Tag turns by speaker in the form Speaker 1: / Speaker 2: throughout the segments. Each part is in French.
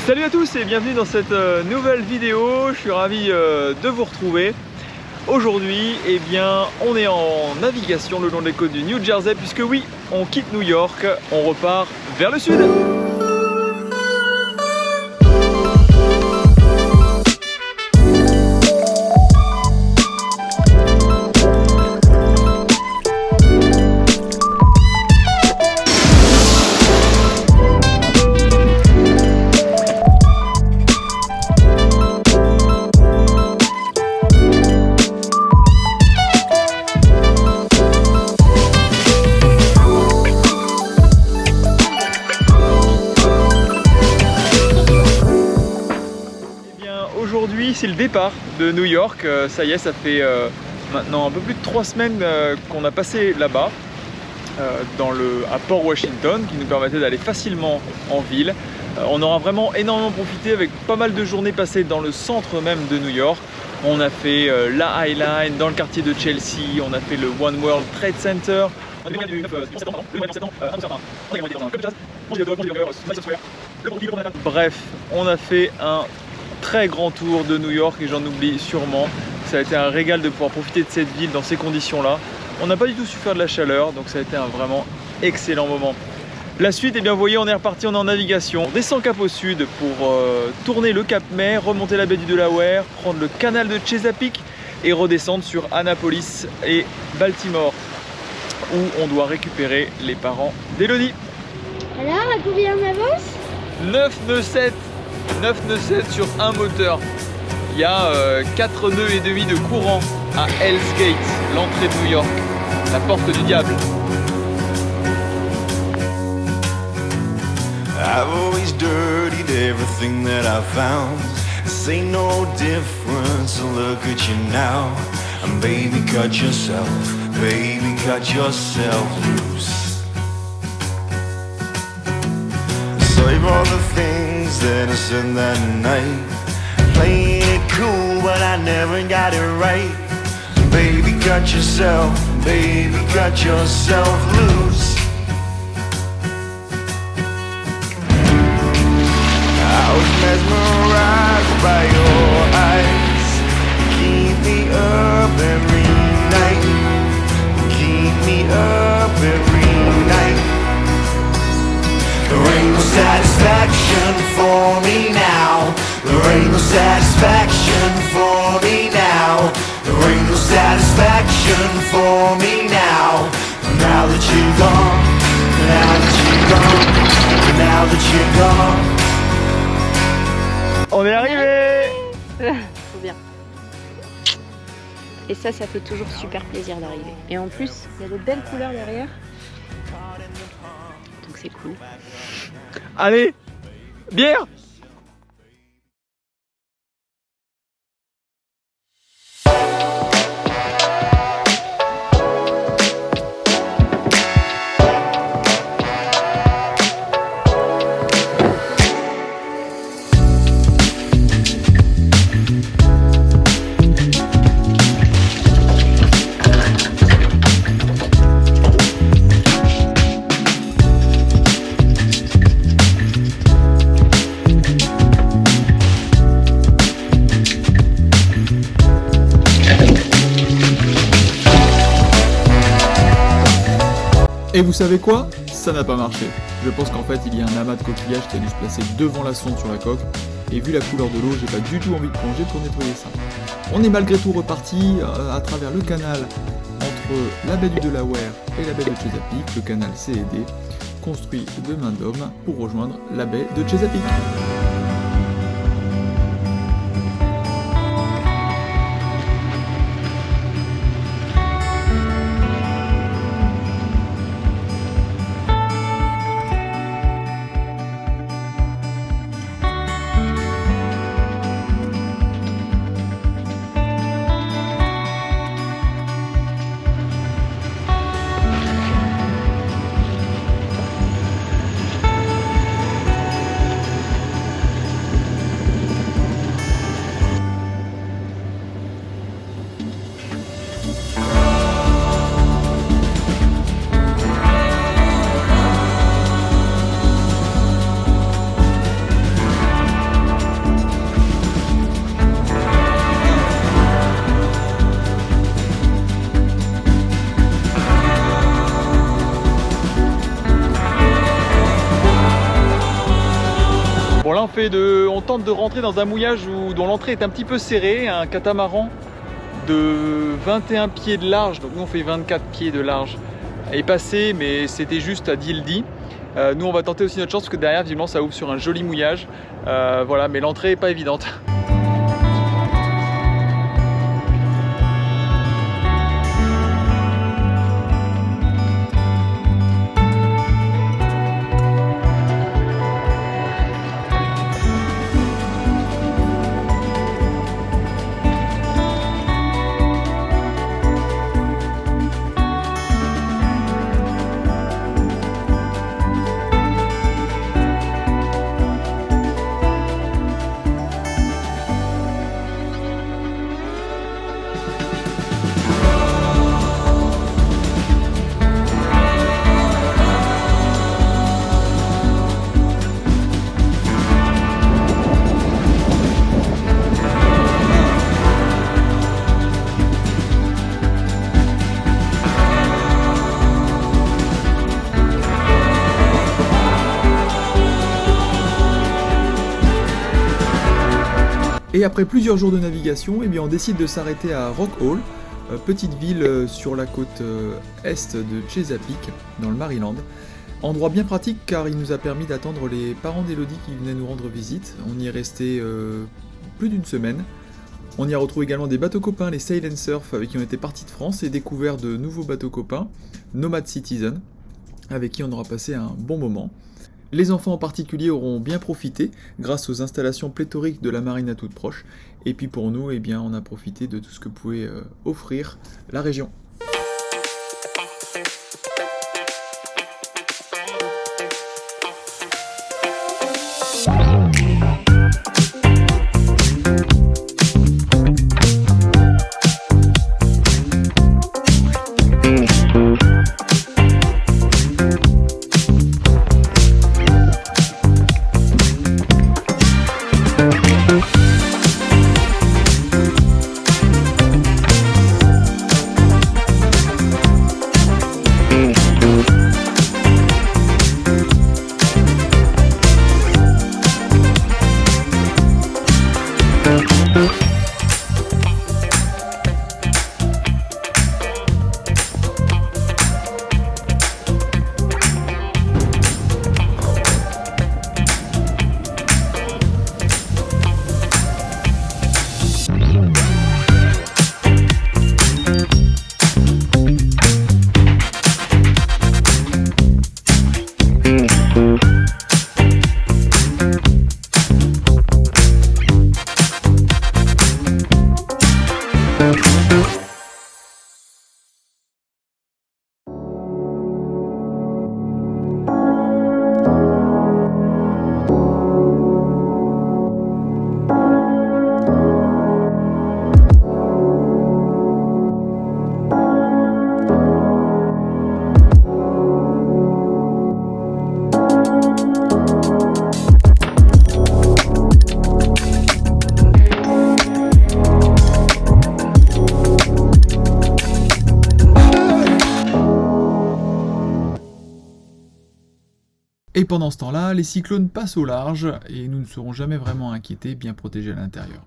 Speaker 1: Salut à tous et bienvenue dans cette nouvelle vidéo. Je suis ravi de vous retrouver. Aujourd'hui, eh bien, on est en navigation le long des côtes du New Jersey puisque oui, on quitte New York, on repart vers le sud. Aujourd'hui, c'est le départ de New York. Ça y est, ça fait maintenant un peu plus de 3 semaines qu'on a passé là-bas, à Port Washington, qui nous permettait d'aller facilement en ville. On aura vraiment énormément profité avec pas mal de journées passées dans le centre même de New York. On a fait la High Line dans le quartier de Chelsea, on a fait le One World Trade Center. Bref, on a fait un très grand tour de New York et j'en oublie sûrement. Ça a été un régal de pouvoir profiter de cette ville dans ces conditions-là. On n'a pas du tout su faire de la chaleur, donc ça a été un vraiment excellent moment. La suite, eh bien, vous voyez, on est reparti, on est en navigation. On descend cap au sud pour tourner le Cap May, remonter la baie du Delaware, prendre le canal de Chesapeake et redescendre sur Annapolis et Baltimore, où on doit récupérer les parents d'Elodie.
Speaker 2: Alors, à combien on avance?
Speaker 1: 9 nœuds 7 sur un moteur. Il y a 4 nœuds et demi de courant à Hell's Gate, l'entrée de New York, la porte du diable.
Speaker 3: I've always dirtied everything that I found. This ain't no difference, so look at you now. And baby, cut yourself loose. Save all the things that I said that night. Playing it cool, but I never got it right. Baby, cut yourself loose. I was mesmerized by your eyes. Keep me up every night. Keep me up every night. There ain't no satisfaction for me now. There ain't no satisfaction for me now. There ain't no satisfaction for me now. Now that you're gone, now that you're gone, now that you're gone.
Speaker 1: On est arrivé.
Speaker 4: Trop bien. Et ça fait toujours super plaisir d'arriver. Et en plus, il y a de belles couleurs derrière. Donc c'est cool.
Speaker 1: Allez, bière. Et vous savez quoi? Ça n'a pas marché. Je pense qu'en fait il y a un amas de coquillages qui a dû se placer devant la sonde sur la coque, et vu la couleur de l'eau, j'ai pas du tout envie de plonger pour nettoyer ça. On est malgré tout reparti à travers le canal entre la baie du Delaware et la baie de Chesapeake, le canal C&D, construit de main d'homme pour rejoindre la baie de Chesapeake. là on tente de rentrer dans un mouillage dont l'entrée est un petit peu serrée, un catamaran de 21 pieds de large, donc nous on fait 24 pieds de large, est passé, mais c'était juste à Dildee. Nous on va tenter aussi notre chance parce que derrière visiblement ça ouvre sur un joli mouillage, voilà, mais l'entrée est pas évidente.
Speaker 5: Et après plusieurs jours de navigation, on décide de s'arrêter à Rock Hall, petite ville sur la côte est de Chesapeake, dans le Maryland. Endroit bien pratique car il nous a permis d'attendre les parents d'Elodie qui venaient nous rendre visite. On y est resté plus d'une semaine. On y a retrouvé également des bateaux copains, les Sail & Surf, avec qui on était partis de France, et découvert de nouveaux bateaux copains, Nomad Citizen, avec qui on aura passé un bon moment. Les enfants en particulier auront bien profité grâce aux installations pléthoriques de la marine à toute proche. Et puis pour nous, on a profité de tout ce que pouvait offrir la région. Et pendant ce temps-là, les cyclones passent au large et nous ne serons jamais vraiment inquiétés, bien protégés à l'intérieur.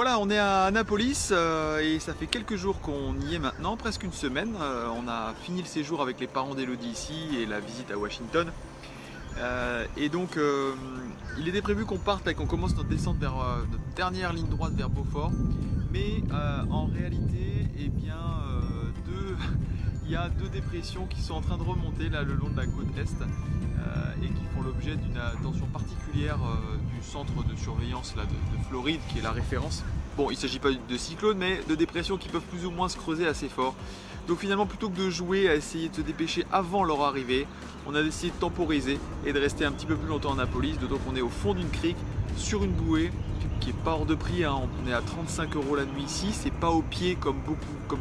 Speaker 5: Voilà, on est à Annapolis et ça fait quelques jours qu'on y est maintenant, presque une semaine. On a fini le séjour avec les parents d'Elodie ici et la visite à Washington. Et donc il était prévu qu'on parte et qu'on commence notre descente vers notre dernière ligne droite vers Beaufort. Mais en réalité, eh bien, il y a deux dépressions qui sont en train de remonter là le long de la côte est et qui font l'objet d'une attention particulière du centre de surveillance là, de Floride, qui est la référence. Bon, il ne s'agit pas de cyclones, mais de dépressions qui peuvent plus ou moins se creuser assez fort. Donc finalement, plutôt que de jouer à essayer de se dépêcher avant leur arrivée, on a décidé de temporiser et de rester un petit peu plus longtemps à Annapolis. Donc on est au fond d'une crique, sur une bouée, qui est pas hors de prix, hein. On est à 35 € la nuit ici, c'est pas au pied comme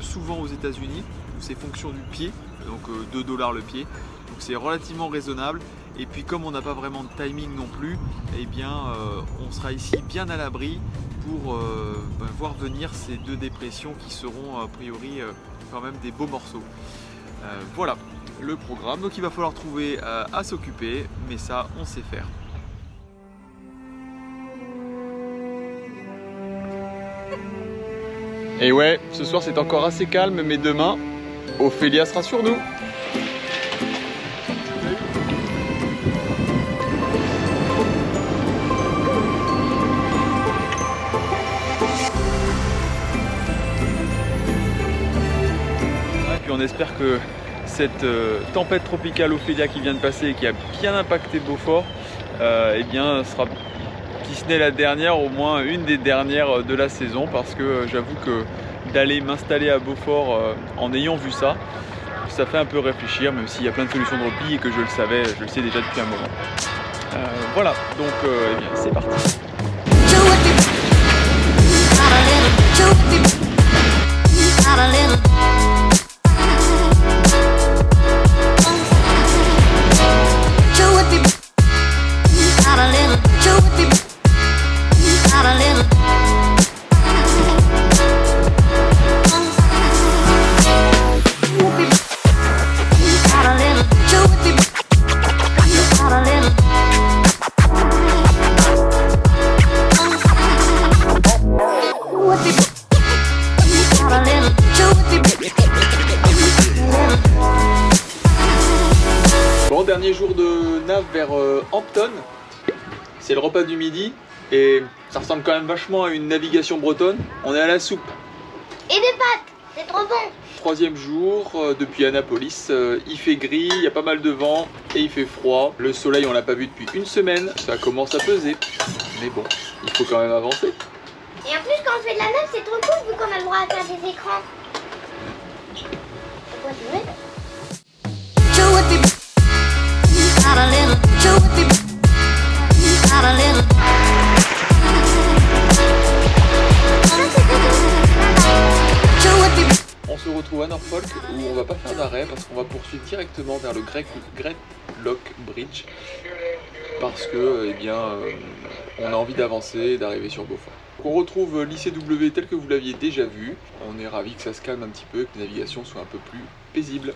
Speaker 5: souvent aux États-Unis, où c'est fonction du pied, donc 2 $ le pied, donc c'est relativement raisonnable. Et puis comme on n'a pas vraiment de timing non plus, eh bien on sera ici bien à l'abri pour voir venir ces deux dépressions qui seront a priori quand même des beaux morceaux. Voilà le programme, donc il va falloir trouver à s'occuper, mais ça on sait faire. Et ouais, ce soir c'est encore assez calme, mais demain, Ophélia sera sur nous. Et puis on espère que cette tempête tropicale Ophélia qui vient de passer et qui a bien impacté Beaufort, eh bien sera, si ce n'est la dernière, au moins une des dernières de la saison, parce que j'avoue que d'aller m'installer à Beaufort en ayant vu ça, ça fait un peu réfléchir, même s'il y a plein de solutions de repli et que je le sais déjà depuis un moment. Voilà, donc eh bien, c'est parti. Bon, dernier jour de nav vers Hampton, c'est le repas du midi et ça ressemble quand même vachement à une navigation bretonne. On est à la soupe.
Speaker 2: Et des pâtes, c'est trop bon.
Speaker 5: Troisième jour depuis Annapolis, il fait gris, il y a pas mal de vent et il fait froid. Le soleil on l'a pas vu depuis une semaine, ça commence à peser. Mais bon, il faut quand même avancer.
Speaker 2: Et en plus quand on fait de la nave c'est trop cool vu qu'on a le droit à faire des écrans. C'est quoi tu veux?
Speaker 5: On se retrouve à Norfolk où on va pas faire d'arrêt parce qu'on va poursuivre directement vers le Great Lock Bridge parce que eh bien, on a envie d'avancer et d'arriver sur Beaufort. Donc on retrouve l'ICW tel que vous l'aviez déjà vu. On est ravis que ça se calme un petit peu, que la navigation soit un peu plus paisible.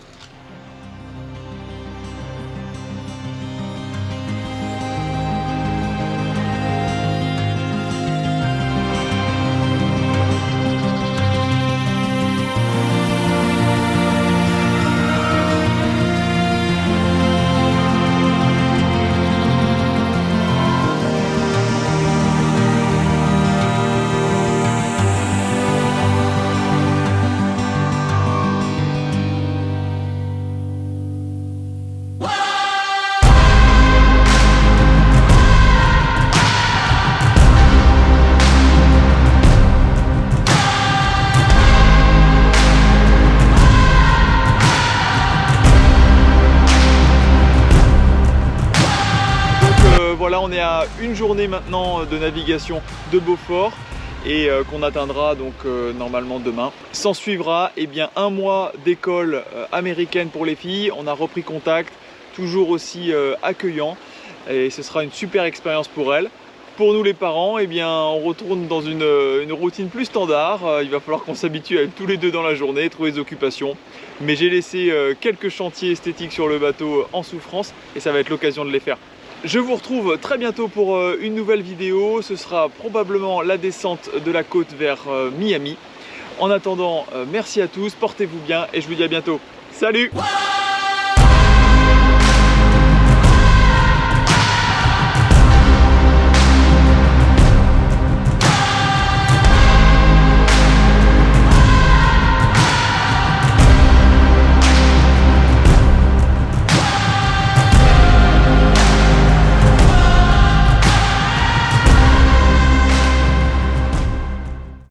Speaker 5: Voilà, on est à une journée maintenant de navigation de Beaufort et qu'on atteindra donc normalement demain. S'en suivra eh bien, un mois d'école américaine pour les filles. On a repris contact, toujours aussi accueillant et ce sera une super expérience pour elles. Pour nous les parents, eh bien, on retourne dans une routine plus standard. Il va falloir qu'on s'habitue à être tous les deux dans la journée, trouver des occupations. Mais j'ai laissé quelques chantiers esthétiques sur le bateau en souffrance et ça va être l'occasion de les faire.
Speaker 1: Je vous retrouve très bientôt pour une nouvelle vidéo. Ce sera probablement la descente de la côte vers Miami. En attendant, merci à tous, portez-vous bien et je vous dis à bientôt. Salut!